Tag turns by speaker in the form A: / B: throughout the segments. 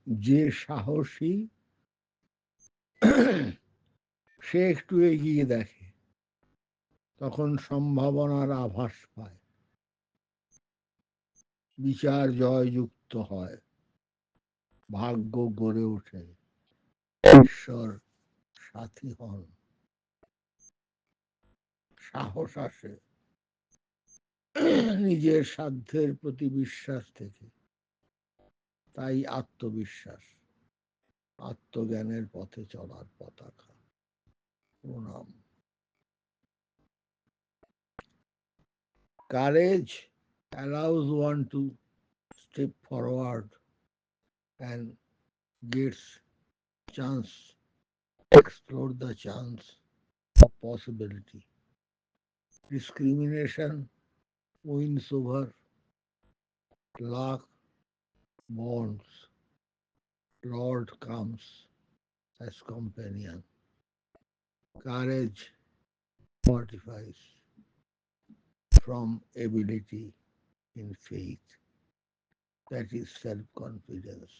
A: যে সাহসী সে একটু এগিয়ে দেখে, তখন সম্ভাবনার আভাস পায়, বিচার জয়যুক্ত হয়, ভাগ্য গড়ে ওঠে, ঈশ্বর সাথী হন, সাহস আসে নিজের সাধ্যের প্রতি বিশ্বাস থেকে। তাই আত্মবিশ্বাস আত্মজ্ঞানের পথে চলার পতাকা। প্রণাম। Courage allows one to step forward and gets chance, explore the chance of possibility. Discrimination wins over luck, bonds. Lord comes as companion. Courage fortifies from ability in faith. That is self-confidence.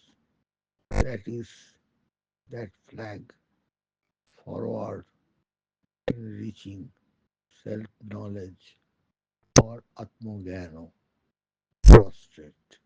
A: That is that flag forward in reaching self-knowledge or Atmogano prostrate.